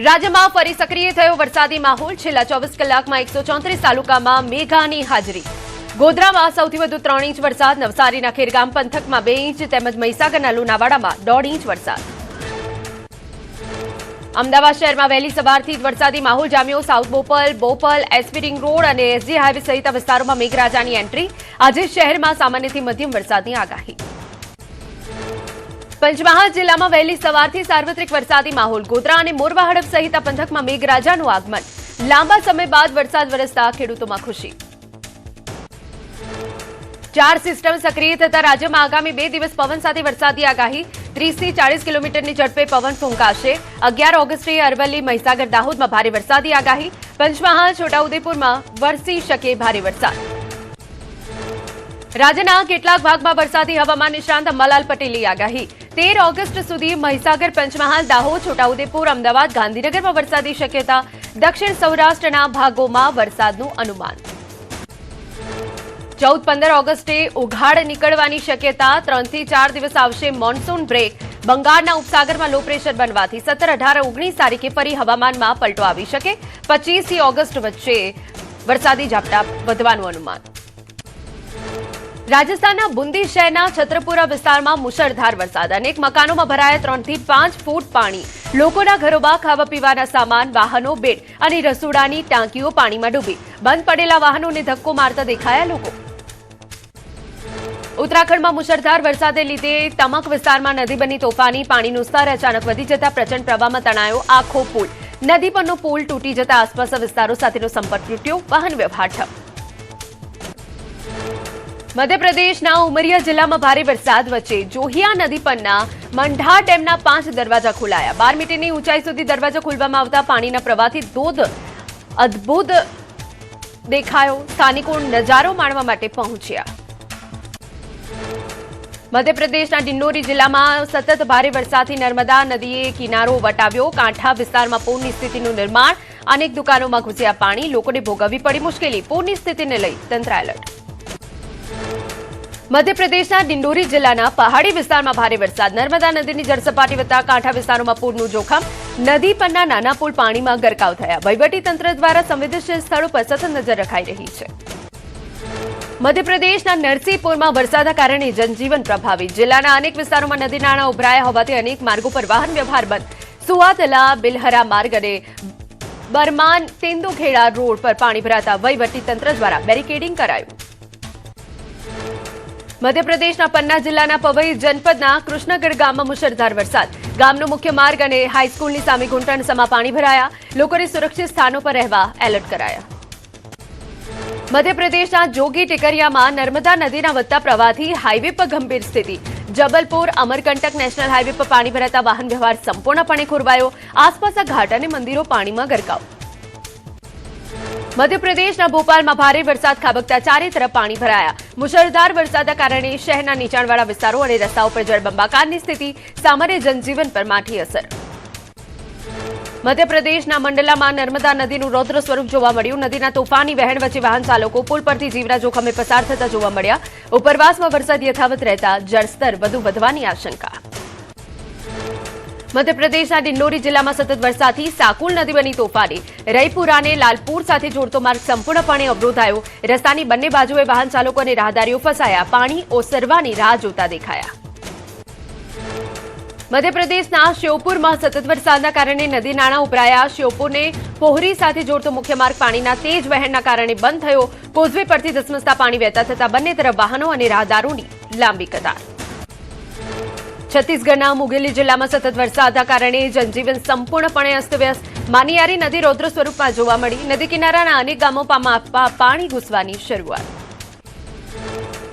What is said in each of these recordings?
રાજ્યમાં ફરી સક્રિય થયો વરસાદી માહોલ છેલ્લા 24 કલાકમાં 134 તાલુકામાં મેઘાની હાજરી ગોધરામાં સૌથી વધુ 3 ઇંચ વરસાદ નવસારીના ખેરગામ પંથકમાં 2 ઇંચ તેમજ મહીસાગરના લુણાવાડામાં 1.5 ઇંચ વરસાદ અમદાવાદ શહેરમાં વહેલી સવારથી જ વરસાદી માહોલ જામ્યો south Bopal SP ring road અને એસજી હાઈવે સહિત વિસ્તારોમાં મેઘરાજાની એન્ટ્રી આજે શહેરમાં સામાન્યથી મધ્યમ વરસાદની આગાહી પંચમહાલ જિલ્લામાં વહેલી સવારથી સાર્વત્રિક વરસાદી માહોલ ગોધરા અને મોરવા હડફ સહિત પંથકમાં મેઘરાજાનું આગમન લાંબા સમય બાદ વરસાદ વરસતા ખેડૂતોમાં ખુશી 4 સિસ્ટમ સક્રિય થતા રાજ્યમાં આગામી 2 દિવસ પવન સાથે વરસાદી આગાહી 30 થી 40 કિલોમીટરની ઝડપે પવન ફૂંકાશે 11 ઓગસ્ટે અરવલ્લી મહીસાગર દાહોદમાં ભારે વરસાદી આગાહી પંચમહાલ છોટાઉદેપુરમાં વરસી શકે ભારે વરસાદ રાજ્યના કેટલાક ભાગમાં વરસાદી હવામાન નિષ્ણાંત અંબાલાલ પટેલની આગાહી 13 ઓગસ્ટ સુધી મહીસાગર પંચમહાલ દાહોદ છોટાઉદેપુર અમદાવાદ ગાંધીનગરમાં વરસાદી શક્યતા દક્ષિણ સૌરાષ્ટ્રના ભાગોમાં વરસાદનું અનુમાન 14-15 ઓગસ્ટે ઉઘાડ નીકળવાની શક્યતા 3 થી 4 દિવસ આવશે મોન્સૂન બ્રેક બંગાળના ઉપસાગરમાં લો પ્રેશર બનવાથી 17, 18, 19 તારીખે ફરી હવામાનમાં પલટો આવી શકે 25 ઓગસ્ટ વચ્ચે વરસાદી ઝાપટા વધવાનું અનુમાન રાજસ્થાનના બુંદી શહેરના છત્રપુરા વિસ્તારમાં મુશળધાર વરસાદ અનેક મકાનોમાં ભરાયા 3 થી 5 ફૂટ પાણી લોકોના ઘરોમાં ખાવા પીવાના સામાન વાહનો બેડ અને રસોડાની ટાંકીઓ પાણીમાં ડૂબી બંધ પડેલા વાહનોને ધક્કો મારતા દેખાયા લોકો ઉત્તરાખંડમાં મુશળધાર વરસાદને લીધે તમક વિસ્તારમાં નદી બની તોફાની પાણીનું સ્તર અચાનક વધી જતા પ્રચંડ પ્રવાહમાં તણાયો આખો પુલ નદી પરનો પુલ તૂટી જતા આસપાસના વિસ્તારો સાથેનો સંપર્ક તૂટ્યો વાહન વ્યવહાર ઠપ મધ્યપ્રદેશના ઉમરિયા જિલ્લામાં ભારે વરસાદ વચ્ચે જોહિયા નદી પરના મંઢા ડેમના 5 દરવાજા ખોલાયા 12 મીટરની ઊંચાઈ સુધી દરવાજા ખોલવામાં આવતા પાણીના પ્રવાહથી ધોધ અદ્ભુત દેખાયો સ્થાનિકો નજારો માણવા માટે પહોંચ્યા મધ્યપ્રદેશના ડિંડોરી જિલ્લામાં સતત ભારે વરસાદથી નર્મદા નદીએ કિનારો વટાવ્યો કાંઠા વિસ્તારમાં પૂરની સ્થિતિનું નિર્માણ અનેક દુકાનોમાં ઘૂસ્યા પાણી લોકોને ભોગવવી પડી મુશ્કેલી પૂરની સ્થિતિને લઈ તંત્ર એલર્ટ મધ્યપ્રદેશના ડિંડોરી જિલ્લાના પહાડી વિસ્તારમાં ભારે વરસાદ નર્મદા નદીની જળસપાટી વધતા કાંઠા વિસ્તારોમાં પૂરનું જોખમ નદી પરના નાના પુલ પાણીમાં ગરકાવ થયા વહીવટીતંત્ર દ્વારા સંવેદનશીલ સ્થળો પર સતત નજર રખાઈ રહી છે મધ્યપ્રદેશના નરસિંહપુરમાં વરસાદના કારણે જનજીવન પ્રભાવિત જિલ્લાના અનેક વિસ્તારોમાં નદી નાળા ઉભરાયા હોવાથી અનેક માર્ગો પર વાહન વ્યવહાર બંધ સુવાતલા બિલહરા માર્ગ અને બરમાન તેંદુખેડા રોડ પર પાણી ભરાતા વહીવટીતંત્ર દ્વારા બેરિકેડિંગ કરાયું મધ્યપ્રદેશના પન્ના જિલ્લાના પવઈ જનપદના કૃષ્ણગઢ ગામમાં મુશળધાર વરસાદ ગામનો મુખ્ય માર્ગ અને હાઈસ્કૂલની સામે ઘૂંટણસમાં પાણી ભરાયા લોકોને સુરક્ષિત સ્થાનો પર રહેવા એલર્ટ કરાયા મધ્યપ્રદેશના જોગી ટેકરિયામાં નર્મદા નદીના વધતા પ્રવાહથી હાઈવે પર ગંભીર સ્થિતિ જબલપુર અમરકંટક નેશનલ હાઈવે પર પાણી ભરાતા વાહન વ્યવહાર સંપૂર્ણપણે ખોરવાયો આસપાસના ઘાટ અને મંદિરો પાણીમાં ગરકાવ મધ્યપ્રદેશના ભોપાલમાં ભારે વરસાદ ખાબકતા ચારે તરફ પાણી ભરાયા મુશળધાર વરસાદના કારણે શહેરના નીચાણવાળા વિસ્તારો અને રસ્તાઓ પર જળબંબાકારની સ્થિતિ સામાન્ય જનજીવન પર માઠી અસર મધ્યપ્રદેશના મંડલામાં નર્મદા નદીનું રૌદ્ર સ્વરૂપ જોવા મળ્યું નદીના તોફાની વહેણ વચ્ચે વાહન ચાલકો પુલ પરથી જીવના જોખમે પસાર થતા જોવા મળ્યા ઉપરવાસમાં વરસાદ યથાવત રહેતા જળસ્તર વધુ વધવાની આશંકા મધ્યપ્રદેશના ડિંડોરી જિલ્લામાં સતત વરસાદથી સાકુલ નદી બની તોફાની રઈપુરાને લાલપુર સાથે જોડતો માર્ગ સંપૂર્ણપણે અવરોધાયો રસ્તાની બંને બાજુએ વાહન ચાલકો અને રાહદારીઓ ફસાયા પાણી ઓસરવાની રાહ જોતા દેખાયા મધ્યપ્રદેશના શ્યોપુરમાં સતત વરસાદના કારણે નદી નાળા ઉભરાયા શ્યોપુરને પોહરી સાથે જોડતો મુખ્ય માર્ગ પાણીના તેજ વહેણના કારણે બંધ થયો કોઝવે પરથી ધસમસતા પાણી વહેતા થતા બંને તરફ વાહનો અને રાહદારોની લાંબી કતાર છત્તીસગઢના મુંગેલી જિલ્લામાં સતત વરસાદના કારણે જનજીવન સંપૂર્ણપણે અસ્તવ્યસ્ત માનિયારી નદી રૌદ્ર સ્વરૂપમાં જોવા મળી નદી કિનારાના અનેક ગામોમાં પાણી ઘૂસવાની શરૂઆત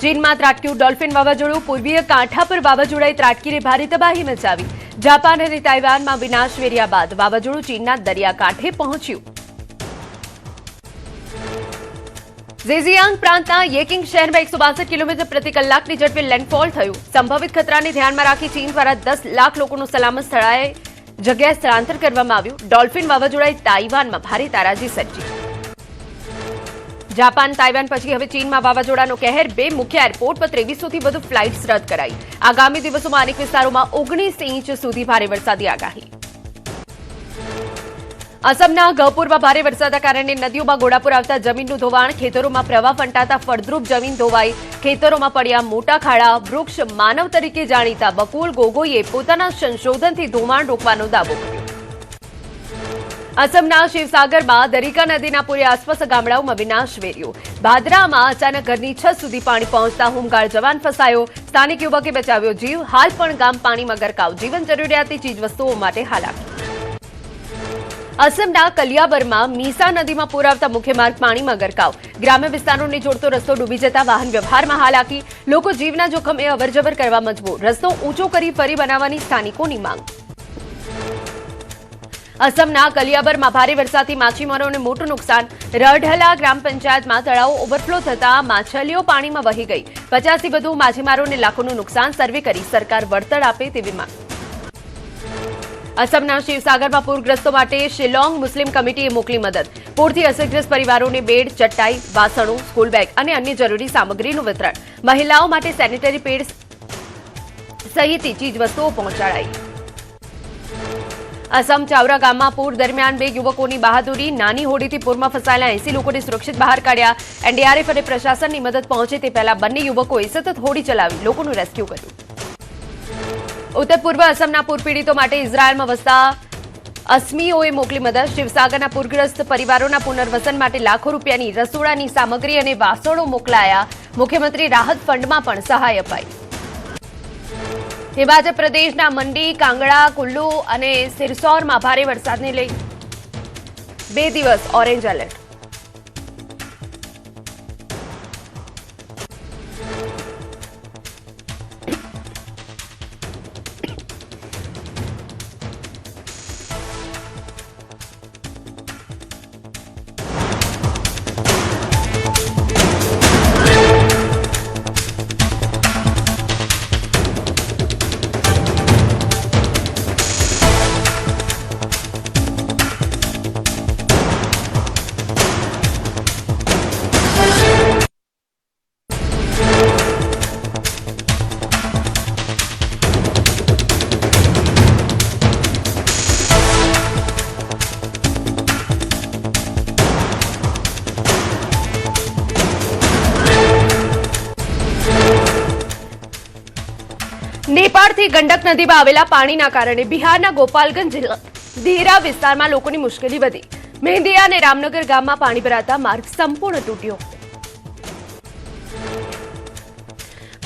ચીનમાં ત્રાટક્યું ડોલ્ફિન વાવાઝોડું પૂર્વીય કાંઠા પર વાવાઝોડાએ ત્રાટકીને ભારે તબાહી મચાવી જાપાન અને તાઇવાનમાં વિનાશ વેર્યા બાદ વાવાઝોડું ચીનના દરિયાકાંઠે પહોંચ્યું ઝેજિયાંગ પ્રાંતના યેકિંગ શહેરમાં 162 કિલોમીટર પ્રતિ કલાકની ઝડપે લેન્ડફોલ થયું સંભવિત ખતરાને ધ્યાનમાં રાખી ચીન દ્વારા 10 લાખ લોકોનું સલામત સ્થળાએ જગ્યાએ સ્થળાંતર કરવામાં આવ્યું ડોલ્ફિન વાવાઝોડાએ તાઇવાનમાં ભારે તારાજી સર્જી જાપાન તાઇવાન પછી હવે ચીનમાં વાવાઝોડાનો કહેર 2 મુખ્ય એરપોર્ટ પર 2300 થી વધુ ફ્લાઇટ્સ રદ કરાઈ આગામી દિવસોમાં અનેક વિસ્તારોમાં 19 ઇંચ સુધી ભારે વરસાદી આગાહી અસમના ગહપુરમાં ભારે વરસાદના કારણે નદીઓમાં ઘોડાપુર આવતા જમીનનું ધોવાણ, ખેતરોમાં પ્રવાહ ફંટાતા ફળદ્રુપ જમીન ધોવાઈ, ખેતરોમાં પડ્યા મોટા ખાડા. વૃક્ષ માનવ તરીકે જાણીતા બકુલ ગોગોઈએ પોતાના સંશોધનથી ધોવાણ રોકવાનો દાવો કર્યો. અસમના શિવસાગરમાં દરિકા નદીના પૂરે આસપાસ ગામડાઓમાં વિનાશ વેર્યો. ભાદરામાં અચાનક ઘરની છત સુધી પાણી પહોંચતા હોમગાર્ડ જવાન ફસાયો. સ્થાનિક યુવકે બચાવ્યો જીવ. હાલ પણ ગામ પાણીમાં ગરકાવ. જીવન જરૂરિયાતની ચીજવસ્તુઓ માટે હાલાકી. અસમના કલિયાબરમાં મીસા નદીમાં પૂર આવતા મુખ્ય માર્ગ પાણીમાં ગરકાવ. ગ્રામ્ય વિસ્તારોને જોડતો રસ્તો ડૂબી જતા વાહન વ્યવહારમાં હાલાકી. લોકો જીવના જોખમે અવરજવર કરવા મજબૂર. રસ્તો ઊંચો કરી ફરી બનાવવાની સ્થાનિકોની માંગ. અસમના કલિયાબરમાં ભારે વરસાદથી માછીમારોને મોટું નુકસાન. રઢલા ગ્રામ પંચાયતમાં તળાવો ઓવરફ્લો થતા માછલીઓ પાણીમાં વહી ગઈ. 50 થી વધુ માછીમારોને લાખોનું નુકસાન. સર્વે કરી સરકાર વળતર આપે તેવી માંગ. અસમના શિવસાગરમાં પૂરગ્રસ્તો માટે શિલોંગ મુસ્લિમ કમિટીએ મોકલી મદદ. પૂરથી અસરગ્રસ્ત પરિવારોને બેડ, ચટાઈ, વાસણો, સ્કૂલ બેગ અને અન્ય જરૂરી સામગ્રીનું વિતરણ. મહિલાઓ માટે સેનિટરી પેડ સહિતની ચીજવસ્તુઓ પહોંચાડાઈ. અસમ ચાવરા ગામમાં પૂર દરમિયાન 2 યુવકોની બહાદુરી. નાની હોડીથી પૂરમાં ફસાયેલા 80 લોકોને સુરક્ષિત બહાર કાઢ્યા. એનડીઆરએફ અને પ્રશાસનની મદદ પહોંચે તે પહેલા બંને યુવકોએ સતત હોડી ચલાવી લોકોનું રેસ્ક્યુ કર્યું. ઉત્તર પૂર્વ અસમના પૂરપીડિતો માટે ઇઝરાયલમાં વસતા અસ્મીઓએ મોકલી મદદ. શિવસાગરના પૂરગ્રસ્ત પરિવારોના પુનર્વસન માટે લાખો રૂપિયાની રસોડાની સામગ્રી અને વાસણો મોકલાયા. મુખ્યમંત્રી રાહત ફંડમાં પણ સહાય અપાઈ. હિમાચલ પ્રદેશના મંડી, કાંગડા, કુલ્લુ અને સિરસૌરમાં ભારે વરસાદને લઈ 2 દિવસ ઓરેન્જ એલર્ટ. નેપાળથી ગંડક નદીમાં આવેલા પાણીના કારણે બિહારના ગોપાલગંજ જિલ્લા દેરા વિસ્તારમાં લોકોની મુશ્કેલી વધી. મેંદિયા અને રામનગર ગામમાં પાણી ભરાતા માર્ગ સંપૂર્ણ તૂટ્યો.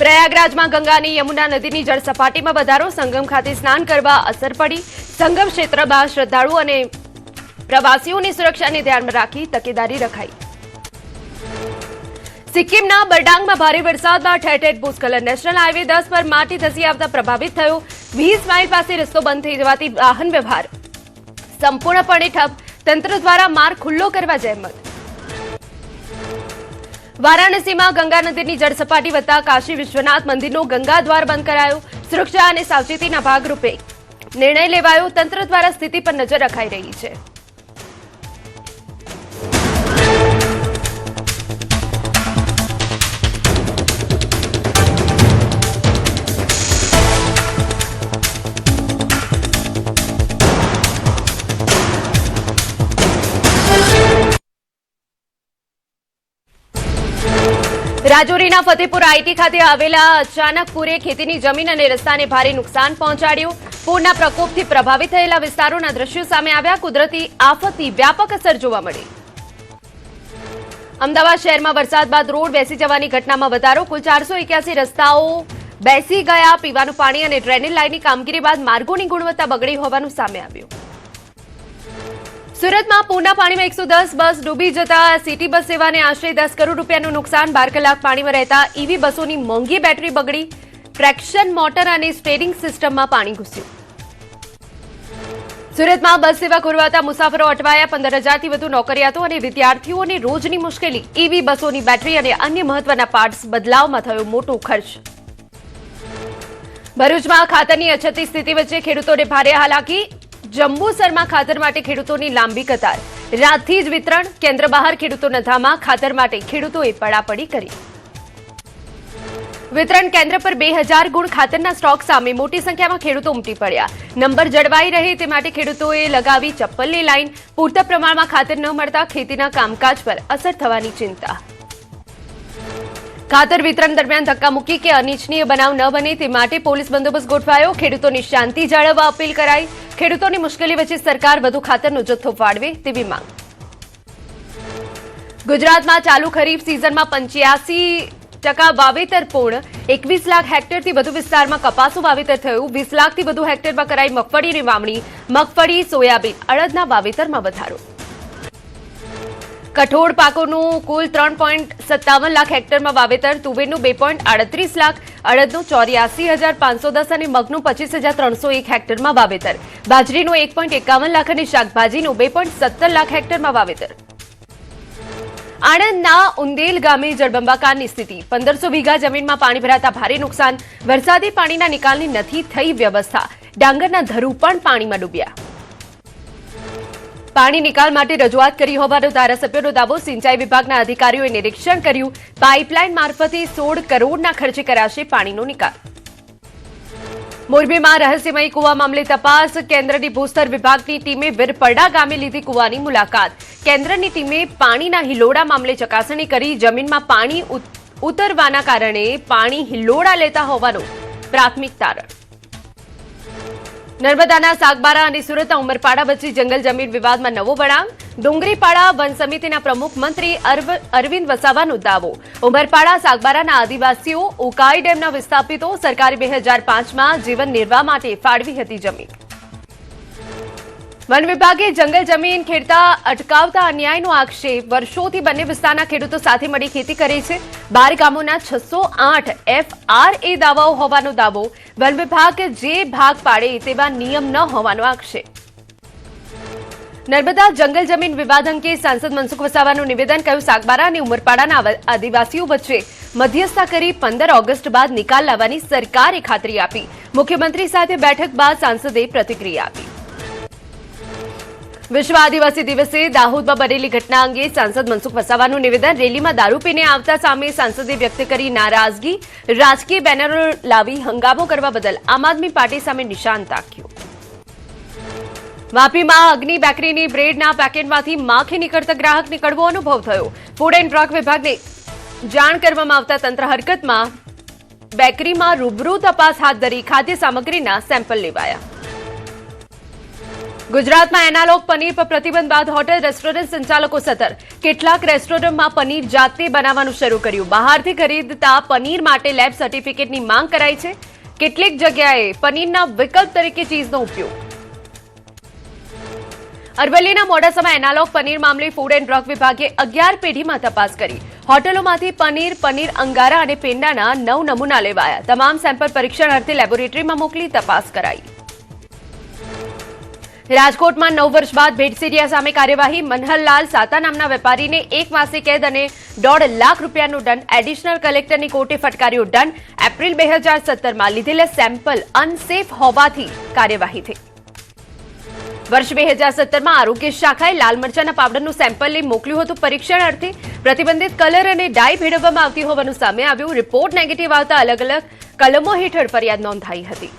પ્રયાગરાજમાં ગંગાની યમુના નદીની જળ સપાટીમાં વધારો. સંગમ ખાતે સ્નાન કરવા અસર પડી. સંગમ ક્ષેત્રમાં શ્રદ્ધાળુઓ અને પ્રવાસીઓની સુરક્ષાને ધ્યાનમાં રાખી તકેદારી રખાઈ. સિક્કિમના બરડાંગમાં ભારે વરસાદમાં ઠેર ઠેર ભૂસ્ખલન. નેશનલ હાઈવે 10 પર માટી ધસી આવતા પ્રભાવિત થયો. 20 માઇલ પાસે રસ્તો બંધ થઈ જવાથી વાહન વ્યવહાર સંપૂર્ણપણે ઠપ. તંત્ર દ્વારા માર્ગ ખુલ્લો કરવા જહેમત. વારાણસીમાં ગંગા નદીની જળ સપાટી વધતા કાશી વિશ્વનાથ મંદિરનો ગંગા દ્વાર બંધ કરાયો. સુરક્ષા અને સાવચેતીના ભાગરૂપે નિર્ણય લેવાયો. તંત્ર દ્વારા સ્થિતિ પર નજર રખાઈ રહી છે. રાજૌરીના ફતેપુર આઈટી ખાતે આવેલા અચાનક પૂરે ખેતીની જમીન અને રસ્તાને ભારે નુકસાન પહોંચાડ્યું. પૂરના પ્રકોપથી પ્રભાવિત થયેલા વિસ્તારોના દ્રશ્યો સામે આવ્યા. કુદરતી આફતની વ્યાપક અસર જોવા મળી. અમદાવાદ શહેરમાં વરસાદ બાદ રોડ બેસી જવાની ઘટનામાં વધારો. કુલ 481 રસ્તાઓ બેસી ગયા. પીવાનું પાણી અને ડ્રેનેજ લાઇનની કામગીરી બાદ માર્ગોની ગુણવત્તા બગડી હોવાનું સામે આવ્યું. સુરતમાં પૂરના પાણીમાં 110 બસ ડૂબી જતા સિટી બસ સેવાને આશરે 10 કરોડ રૂપિયાનું નુકસાન. 12 કલાક પાણીમાં રહેતા ઈવી બસોની મોંઘી બેટરી બગડી. ટ્રેક્શન મોટર અને સ્ટીયરિંગ સિસ્ટમમાં પાણી ઘૂસ્યું. સુરતમાં બસ સેવા ખોરવાતા મુસાફરો અટવાયા. 15,000થી વધુ નોકરિયાતો અને વિદ્યાર્થીઓને રોજની મુશ્કેલી. ઈવી બસોની બેટરી અને અન્ય મહત્વના પાર્ટ્સ બદલાવમાં થયો મોટો ખર્ચ. ભરૂચમાં ખાતરની અછતની સ્થિતિ વચ્ચે ખેડૂતોને ભારે હાલાકી. જંબુસરમાં ખાતર માટે ખેડૂતોની લાંબી કતાર. રાતથી જ વિતરણ. કેન્દ્ર બહાર ખેડૂતોના ધામા. ખાતર માટે ખેડૂતોએ પડાપડી કરી. વિતરણ કેન્દ્ર પર 2000 ગુણ ખાતરના સ્ટોક સામે મોટી સંખ્યામાં ખેડૂતો ઉમટી પડ્યા. નંબર જળવાઈ રહે તે માટે ખેડૂતોએ લગાવી ચપ્પલની લાઈન. પૂરતા પ્રમાણમાં ખાતર ન મળતા ખેતીના કામકાજ પર અસર થવાની ચિંતા. ખાતર વિતરણ દરમિયાન ધક્કામુક્કી કે અનિચ્છનીય બનાવ ન બને તે માટે પોલીસ બંદોબસ્ત ગોઠવાયો. ખેડૂતોની શાંતિ જાળવવા અપીલ કરાઈ. ખેડૂતોની મુશ્કેલી વચ્ચે સરકાર વધુ ખાતરનો જથ્થો ફાળવે તેવી માંગ. ગુજરાતમાં ચાલુ ખરીફ સિઝનમાં 85% વાવેતર પૂર્ણ. 21 લાખ હેક્ટરથી વધુ વિસ્તારમાં કપાસનું વાવેતર થયું. 20 લાખથી વધુ હેક્ટરમાં કરાઈ મગફળીની વાવણી. મગફળી, સોયાબીન, અડદના વાવેતરમાં વધારો. કઠોળ પાકોનું કુલ 3.57 લાખ હેક્ટરમાં વાવેતર. તુવેરનું 2.38 લાખ, અડદનું 84,510 અને મગનું 25,301 હેક્ટરમાં વાવેતર. બાજરીનું 1.51 લાખ અને શાકભાજીનું 2.17 લાખ હેક્ટરમાં વાવેતર. આણંદના ઉંદેલ ગામે જળબંબાકારની સ્થિતિ. 1500 વીઘા જમીનમાં પાણી ભરાતા ભારે નુકસાન. વરસાદી પાણીના નિકાલની નથી થઈ વ્યવસ્થા. ડાંગરના ધરું પણ પાણીમાં ડૂબ્યા. પાણી નિકાલ માટે રજૂઆત કરી હોવાનો ધારાસભ્યોનો દાવો. સિંચાઈ વિભાગના અધિકારીઓએ નિરીક્ષણ કર્યું. પાઇપલાઇન મારફતે 16 કરોડના ખર્ચે કરાશે પાણીનો નિકાલ. મોરબીમાં રહસ્યમય કુવા મામલે તપાસ. કેન્દ્રની ભૂસ્તર વિભાગની ટીમે વીરપરડા ગામે લીધી કુવાની મુલાકાત. કેન્દ્રની ટીમે પાણીના હિલોડા મામલે ચકાસણી કરી. જમીનમાં પાણી ઉતરવાના કારણે પાણી હિલોડા લેતા હોવાનું પ્રાથમિક તારણ. નર્મદાના સાગબારા અને સુરતના ઉમરપાડા વચ્ચે જંગલ જમીન વિવાદમાં નવો વળાંક. ડુંગરીપાડા વન સમિતિના પ્રમુખ મંત્રી અરવિંદ વસાવાનો દાવો. ઉમરપાડા સાગબારાના આદિવાસીઓ ઉકાઈ ડેમના વિસ્થાપિતો સરકારે 2005માં જીવન નિર્વાહ માટે ફાળવી હતી જમીન. વન વિભાગે જંગલ જમીન ખેડતા અટકાવતા અન્યાયનો આક્ષેપ. વર્ષોથી બંને વિસ્તારના ખેડૂતો સાથે મળી ખેતી કરે છે. 12 ગામોના 608 FRA દાવાઓ હોવાનો દાવો. વન વિભાગ જે ભાગ પાડે તેવા નિયમ ન હોવાનો આક્ષેપ. નર્મદા જંગલ જમીન વિવાદ અંગે સાંસદ મનસુખ વસાવાનું નિવેદન. કહ્યું સાગબારા અને ઉમરપાડાના આદિવાસીઓ વચ્ચે મધ્યસ્થતા કરી 15 ઓગસ્ટ બાદ નિકાલ લાવવાની સરકારે ખાતરી આપી. મુખ્યમંત્રી સાથે બેઠક બાદ સાંસદે પ્રતિક્રિયા આપી. વિશ્વ આદિવાસી દિવસે દાહોદમાં બનેલી ઘટના અંગે સાંસદ મનસુખ વસાવાનું નિવેદન. રેલીમાં દારૂ પીને આવતા સામે સાંસદે વ્યક્ત કરી નારાજગી. રાજકીય બેનરો લાવી હંગામો કરવા બદલ આમ આદમી પાર્ટી સામે નિશાન તાક્યું. વાપીમાં અગ્નિ બેકરીની બ્રેડના પેકેટમાંથી માખી નીકળતા ગ્રાહકને કડવો અનુભવ થયો. ફૂડ એન્ડ ડ્રગ વિભાગને જાણ કરવામાં આવતા તંત્ર હરકતમાં. બેકરીમાં રૂબરૂ તપાસ હાથ ધરી ખાદ્ય સામગ્રીના સેમ્પલ લેવાયા. ગુજરાતમાં એનાલોગ પનીર પર પ્રતિબંધ બાદ હોટેલ રેસ્ટોરન્ટ સંચાલકો સતર્ક. કેટલાક રેસ્ટોરન્ટમાં પનીર જાતે બનાવવાનું શરૂ કર્યું. બહારથી ખરીદતા પનીર માટે લેબ સર્ટિફિકેટની માંગ કરાઈ છે. કેટલીક જગ્યાએ પનીરના વિકલ્પ તરીકે ચીઝનો ઉપયોગ. અરવલ્લીના મોડાસામાં એનાલોગ પનીર મામલે ફૂડ એન્ડ ડ્રગ વિભાગે 11 પેઢીમાં તપાસ કરી. હોટેલોમાંથી પનીર અંગારા અને પેંડાના 9 નમૂના લેવાયા. તમામ સેમ્પલ પરીક્ષણ અર્થે લેબોરેટરીમાં મોકલી તપાસ કરાઈ. રાજકોટમાં 9 વર્ષ બાદ ભેટસીરિયા સામે કાર્યવાહી. મનહરલાલ સાતા નામના વેપારીને 1 માસની કેદ અને 1.5 લાખ રૂપિયાનો દંડ. એડિશનલ કલેક્ટરની કોર્ટે ફટકાર્યો દંડ. એપ્રિલ 2017માં લીધેલા સેમ્પલ અનસેફ હોવાથી કાર્યવાહી થઈ. વર્ષ 2017માં આરોગ્ય શાખાએ લાલ મરચાના પાવડરનું સેમ્પલ લઈ મોકલ્યું હતું પરીક્ષણ અર્થે. પ્રતિબંધિત કલર અને ડાય ભેળવવામાં આવતી હોવાનું સામે આવ્યું. રિપોર્ટ નેગેટિવ આવતા અલગ અલગ કલમો હેઠળ ફરિયાદ નોંધાઈ હતી.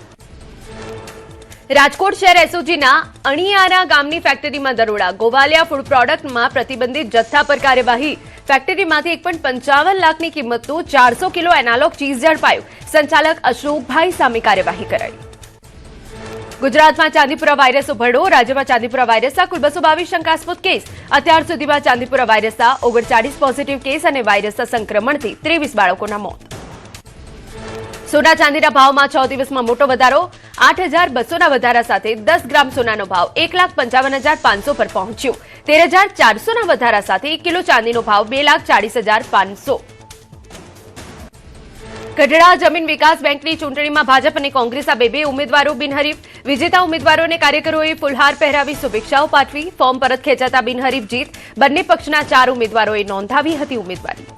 રાજકોટ શહેર એસઓજીના અણિયારા ગામની ફેક્ટરીમાં દરોડા. ગોવાલિયા ફૂડ પ્રોડક્ટમાં પ્રતિબંધિત જથ્થા પર કાર્યવાહી. ફેક્ટરીમાંથી 1.55 લાખની કિંમતનું 400 કિલો એનાલોગ ચીઝ ઝડપાયું. સંચાલક અશોકભાઈ સામે કાર્યવાહી કરાઈ. ગુજરાતમાં ચાંદીપુરા વાયરસનો ભરડો. રાજ્યમાં ચાંદીપુરા વાયરસના કુલ 222 શંકાસ્પદ કેસ. અત્યાર સુધીમાં ચાંદીપુરા વાયરસના 39 પોઝિટિવ કેસ અને વાયરસના સંક્રમણથી 23 બાળકોના મોત. સોના ચાંદીના ભાવમાં 6 દિવસમાં મોટો વધારો. 8,200ના વધારા સાથે 10 ગ્રામ સોનાનો ભાવ 1,55,500 પર પહોંચ્યો. 13,400ના વધારા સાથે 1 કિલો ચાંદીનો ભાવ 2,40,500. ગઢડા જમીન વિકાસ બેંકની ચૂંટણીમાં ભાજપ અને કોંગ્રેસના બે ઉમેદવારો બિનહરીફ. વિજેતા ઉમેદવારોને કાર્યકરોએ ફુલહાર પહેરાવી શુભેચ્છાઓ પાઠવી. ફોર્મ પરત ખેંચાતા બિનહરીફ જીત. બંને પક્ષના 4 ઉમેદવારોએ નોંધાવી હતી ઉમેદવારી.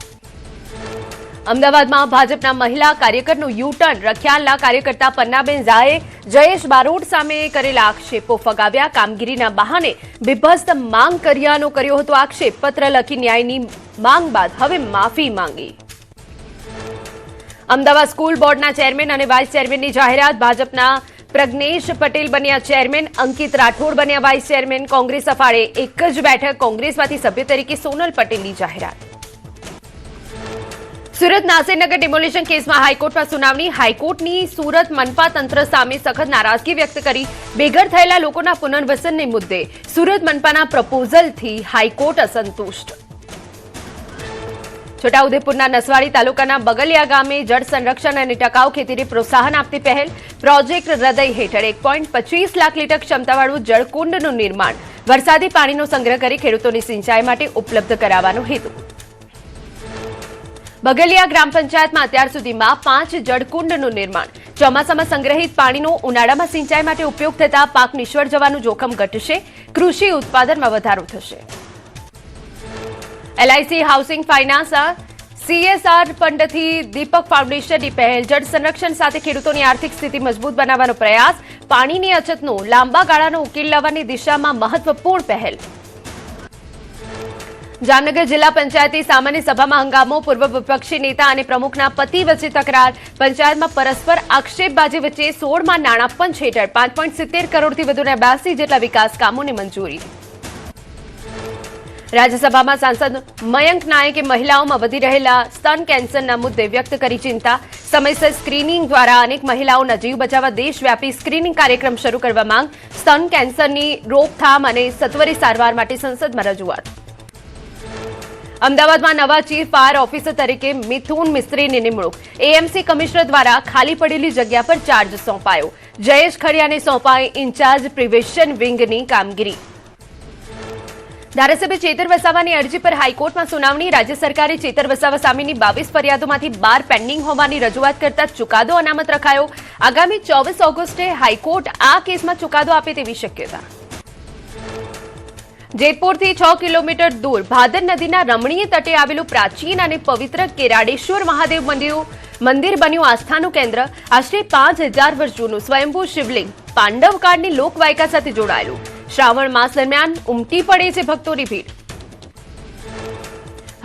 અમદાવાદમાં ભાજપના મહિલા કાર્યકરનું યુ-ટર્ન. રખિયાલના કાર્યકર્તા પન્નાબેન ઝાએ જયેશ બારોટ સામે કરેલા આક્ષેપો ફગાવ્યા. કામગીરીના બહાને બિભત્સ માંગ કર્યાનો કર્યો હતો આક્ષેપ. પત્ર લખી ન્યાયની માંગ બાદ હવે માફી માંગી. અમદાવાદ સ્કૂલ બોર્ડના ચેરમેન અને વાઇસ ચેરમેનની જાહેરાત. ભાજપના પ્રજ્ઞેશ પટેલ બન્યા ચેરમેન, અંકિત રાઠોડ બન્યા વાઇસ ચેરમેન. કોંગ્રેસ અફાળે એક જ બેઠક, કોંગ્રેસમાંથી સભ્ય તરીકે સોનલ પટેલની જાહેરાત. સુરત નાસિરનગર ડિમોલિશન કેસમાં હાઈકોર્ટમાં સુનાવણી. હાઈકોર્ટની સુરત મનપા તંત્ર સામે સખત નારાજગી વ્યક્ત કરી. બેઘર થયેલા લોકોના પુનર્વસનને મુદ્દે સુરત મનપાના પ્રપોઝલથી હાઈકોર્ટ અસંતુષ્ટ. છોટાઉદેપુરના નસવાડી તાલુકાના બગલિયા ગામે જળ સંરક્ષણ અને ટકાઉ ખેતીને પ્રોત્સાહન આપતી પહેલ. પ્રોજેક્ટ હૃદય હેઠળ 1.25 લાખ લીટર ક્ષમતાવાળું જળકુંડનું નિર્માણ વરસાદી પાણીનો સંગ્રહ કરી ખેડૂતોની સિંચાઈ માટે ઉપલબ્ધ કરાવવાનો હેતુ. બગલિયા ગ્રામ પંચાયતમાં અત્યાર સુધીમાં 5 જળકુંડનું નિર્માણ. ચોમાસામાં સંગ્રહિત પાણીનો ઉનાળામાં સિંચાઈ માટે ઉપયોગ થતા પાક નિષ્ફળ જવાનું જોખમ ઘટશે. કૃષિ ઉત્પાદનમાં વધારો થશે. એલઆઈસી હાઉસિંગ ફાઇનાન્સ CSR ફંડથી દીપક ફાઉન્ડેશનની પહેલ. જળ સંરક્ષણ સાથે ખેડૂતોની આર્થિક સ્થિતિ મજબૂત બનાવવાનો પ્રયાસ. પાણીની અછતનો લાંબા ગાળાનો ઉકેલ લાવવાની દિશામાં મહત્વપૂર્ણ પહેલ. જામનગર જિલ્લા પંચાયતી સામાન્ય સભામાં હંગામો. પૂર્વ વિપક્ષી નેતા અને પ્રમુખના પતિ વચ્ચે તકરાર. પંચાયતમાં પરસ્પર આક્ષેપબાજી વચ્ચે 16માં નાણાં પંચ હેઠળ 5.70 કરોડથી વધુના 82 જેટલા વિકાસ કામોને મંજૂરી. રાજ્યસભામાં સાંસદ મયંક નાયકે મહિલાઓમાં વધી રહેલા સ્તન કેન્સરના મુદ્દે વ્યક્ત કરી ચિંતા. સમયસર સ્ક્રીનિંગ દ્વારા અનેક મહિલાઓના જીવ બચાવવા દેશવ્યાપી સ્ક્રીનિંગ કાર્યક્રમ શરૂ કરવા માંગ. સ્તન કેન્સરની રોકથામ અને સત્વરી સારવાર માટે સંસદમાં રજૂઆત. અમદાવાદમાં નવા ચીફ ફાયર ઓફિસર તરીકે મિથુન મિસ્ત્રીની નિમણૂક. એએમસી કમિશનર દ્વારા ખાલી પડેલી જગ્યા પર ચાર્જ સોંપાયો. જયેશ ખડિયાને સોંપાઈ ઇન્ચાર્જ પ્રિવેન્શન વિંગની કામગીરી. ધારાસભ્ય ચેતર વસાવાની અરજી પર હાઈકોર્ટમાં સુનાવણી. રાજ્ય સરકારે ચેતર વસાવા સામેની 22 ફરિયાદોમાંથી 12 પેન્ડિંગ હોવાની રજૂઆત કરતા ચુકાદો અનામત રખાયો. આગામી 24 ઓગસ્ટે હાઈકોર્ટ આ કેસમાં ચુકાદો આપે તેવી શક્યતા. જેતપુરથી 6 કિલોમીટર દૂર ભાદર નદીના રમણીય તટે આવેલું પ્રાચીન અને પવિત્ર કેરાડેશ્વર મહાદેવ મંદિર બન્યું આસ્થાનું કેન્દ્ર. આશરે 5000 વર્ષ જૂનું સ્વયંભૂ શિવલિંગ પાંડવકાળની લોકવાયકા સાથે જોડાયેલું. શ્રાવણ માસ દરમિયાન ઉમટી પડે છે ભક્તોની ભીડ.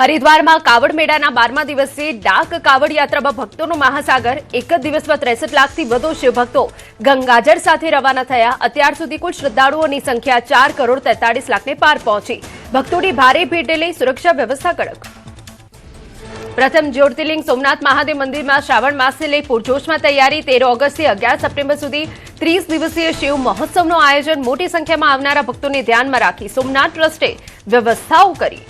હરિદ્વારમાં કાવડ મેળાના 12મા દિવસે ડાક કાવડ યાત્રામાં ભક્તોનો મહાસાગર. એક જ દિવસમાં 63 લાખથી વધુ શિવભક્તો ગંગાજળ સાથે રવાના થયા. અત્યાર સુધી કુલ શ્રદ્ધાળુઓની સંખ્યા 4,43,00,000ને પાર પહોંચી. ભક્તોની ભારે ભીડને લઈ સુરક્ષા વ્યવસ્થા કડક. પ્રથમ જ્યોતિર્લિંગ સોમનાથ મહાદેવ મંદિરમાં શ્રાવણ માસને લઈ પૂરજોશમાં તૈયારી. 13 ઓગસ્ટથી 11 સપ્ટેમ્બર સુધી 30 દિવસીય શિવ મહોત્સવનું આયોજન. મોટી સંખ્યામાં આવનારા ભક્તોને ધ્યાનમાં રાખી સોમનાથ ટ્રસ્ટે વ્યવસ્થાઓ કરી.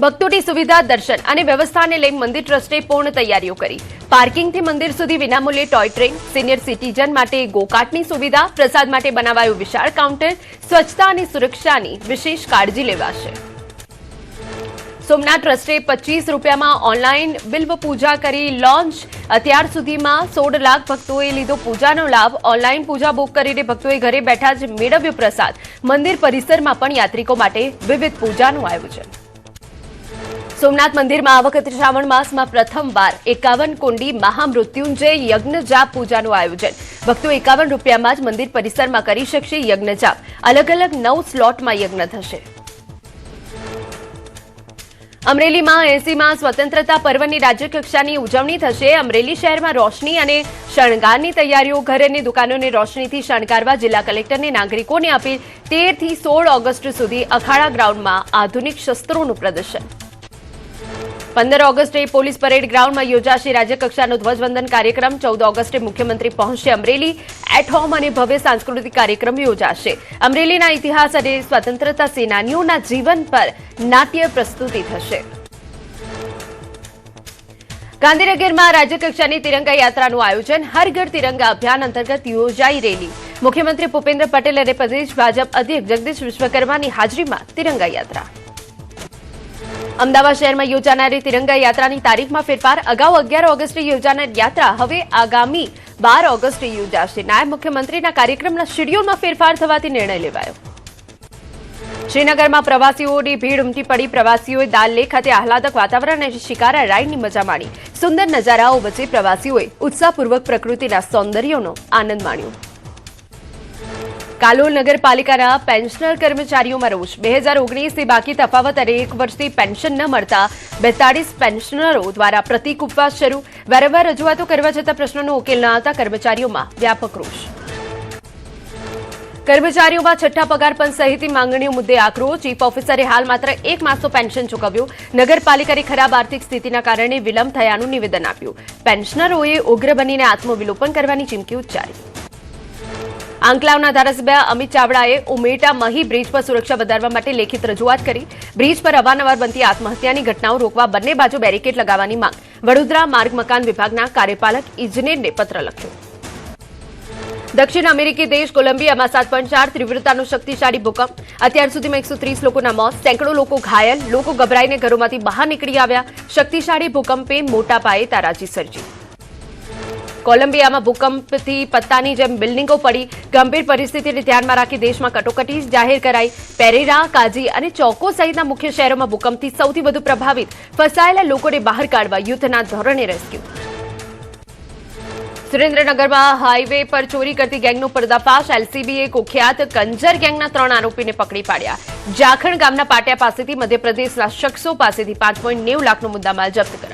ભક્તોની સુવિધા, દર્શન અને વ્યવસ્થાને લઈ મંદિર ટ્રસ્ટે પૂર્ણ તૈયારીઓ કરી. પાર્કિંગથી મંદિર સુધી વિનામૂલ્યે ટોય ટ્રેન, સિનિયર સિટીઝન માટે ગોકાર્ટની સુવિધા, પ્રસાદ માટે બનાવાયું વિશાળ કાઉન્ટર. સ્વચ્છતા અને સુરક્ષાની વિશેષ કાળજી લેવાશે. સોમનાથ ટ્રસ્ટે 25 રૂપિયામાં ઓનલાઈન બિલ્વ પૂજા કરી લોન્ચ. અત્યાર સુધીમાં 16 લાખ ભક્તોએ લીધો પૂજાનો લાભ. ઓનલાઈન પૂજા બુક કરીને ભક્તોએ ઘરે બેઠા જ મેળવ્યો પ્રસાદ. મંદિર પરિસરમાં પણ યાત્રિકો માટે વિવિધ પૂજાનું આયોજન. સોમનાથ મંદિરમાં આ વખતે શ્રાવણ માસમાં પ્રથમવાર 51 કુંડી મહામૃત્યુંજય યજ્ઞ જાપ પૂજાનું આયોજન. ભક્તો 51 રૂપિયામાં જ મંદિર પરિસરમાં કરી શકશે યજ્ઞ જાપ. અલગ અલગ 9 સ્લોટમાં યજ્ઞ થશે. અમરેલીમાં 80માં સ્વતંત્રતા પર્વની રાજ્યકક્ષાની ઉજવણી થશે. અમરેલી શહેરમાં રોશની અને શણગારની તૈયારીઓ. ઘર અને દુકાનોને રોશનીથી શણગારવા જિલ્લા કલેક્ટરને નાગરિકોને અપીલ. 13 થી 16 ઓગસ્ટ સુધી અખાડા ગ્રાઉન્ડમાં આધુનિક શસ્ત્રોનું પ્રદર્શન. 15 ઓગસ્ટે પોલીસ પરેડ ગ્રાઉન્ડમાં યોજાશે રાજ્યકક્ષાનો ધ્વજવંદન કાર્યક્રમ. 14 ઓગસ્ટે મુખ્યમંત્રી પહોંચશે અમરેલી. એટ હોમ અને ભવ્ય સાંસ્કૃતિક કાર્યક્રમ યોજાશે. અમરેલીના ઇતિહાસ અને સ્વતંત્રતા સેનાનીઓના જીવન પર નાટ્ય પ્રસ્તુતિ થશે. ગાંધીનગરમાં રાજ્યકક્ષાની તિરંગા યાત્રાનું આયોજન. હર ઘર તિરંગા અભિયાન અંતર્ગત યોજાઈ રેલી. મુખ્યમંત્રી ભૂપેન્દ્ર પટેલ અને પ્રદેશ ભાજપ અધ્યક્ષ જગદીશ વિશ્વકર્માની હાજરીમાં તિરંગા યાત્રા. અમદાવાદ શહેરમાં યોજાનારી તિરંગા યાત્રાની તારીખમાં ફેરફાર. અગાઉ 11 ઓગસ્ટે યોજાનાર યાત્રા હવે આગામી 12 ઓગસ્ટે યોજાશે. નાયબ મુખ્યમંત્રીના કાર્યક્રમના શેડ્યુલમાં ફેરફાર થવાથી નિર્ણય લેવાયો. શ્રીનગરમાં પ્રવાસીઓની ભીડ ઉમટી પડી. પ્રવાસીઓએ દાલ લેક ખાતે આહલાદક વાતાવરણ અને શિકારા રાઈડની મજા માણી. સુંદર નજારાઓ વચ્ચે પ્રવાસીઓએ ઉત્સાહપૂર્વક પ્રકૃતિના સૌંદર્યનો આનંદ માણ્યો. કાલોલ નગરપાલિકાના પેન્શનર કર્મચારીઓમાં રોષ 2019થી બાકી તફાવત અને 1 વર્ષથી પેન્શન ન મળતા 42 પેન્શનરો દ્વારા પ્રતિક ઉપવાસ શરૂ વારંવાર રજૂઆતો કરવા છતાં પ્રશ્નોનો ઉકેલ ન આવતા કર્મચારીઓમાં વ્યાપક રોષ કર્મચારીઓમાં છઠ્ઠા પગાર પંચ સહિતની માંગણીઓ મુદ્દે આક્રોશ ચીફ ઓફિસરે હાલ માત્ર 1 માસનું પેન્શન ચૂકવ્યું નગરપાલિકાની ખરાબ આર્થિક સ્થિતિના કારણે વિલંબ થયાનું નિવેદન આપ્યું પેન્શનરોએ ઉગ્ર બનીને આત્મવિલોપન કરવાની ચીમકી ઉચ્ચારી આંકલાવના ધારાસભ્ય અમિત ચાવડાએ ઉમેટા મહી બ્રિજ પર સુરક્ષા વધારવા માટે લેખિત રજૂઆત કરી બ્રિજ પર અવારનવાર બનતી આત્મહત્યાની ઘટનાઓ રોકવા બંને બાજુ બેરિકેડ લગાવવાની માંગ વડોદરા માર્ગ મકાન વિભાગના કાર્યપાલક ઇજનેરને પત્ર લખ્યો દક્ષિણ અમેરિકી દેશ કોલંબિયામાં 7.4 તીવ્રતાનો શક્તિશાળી ભૂકંપ અત્યાર સુધીમાં 130 લોકોના મોત સેંકડો લોકો ઘાયલ લોકો ગભરાઈને ઘરોમાંથી બહાર નીકળી આવ્યા શક્તિશાળી ભૂકંપે મોટા પાયે તારાજી સર્જી કોલંબિયામાં ભૂકંપથી પત્તાની જેમ બિલ્ડિંગો પડી ગંભીર પરિસ્થિતિને ધ્યાનમાં રાખી દેશમાં કટોકટી જાહેર કરાઈ પેરેરા કાજી અને ચોકો સહિતના મુખ્ય શહેરોમાં ભૂકંપથી સૌથી વધુ પ્રભાવિત ફસાયેલા લોકોને બહાર કાઢવા યુદ્ધના ધોરણે રેસ્ક્યુ સુરેન્દ્રનગરમાં હાઈવે પર ચોરી કરતી ગેંગનો પર્દાફાશ એલસીબીએ કુખ્યાત કંજર ગેંગના 3 આરોપીને પકડી પાડ્યા જાખણ ગામના પાટિયા પાસેથી મધ્યપ્રદેશના શખ્સો પાસેથી 5.90 લાખનો મુદ્દામાલ જપ્ત કરાયો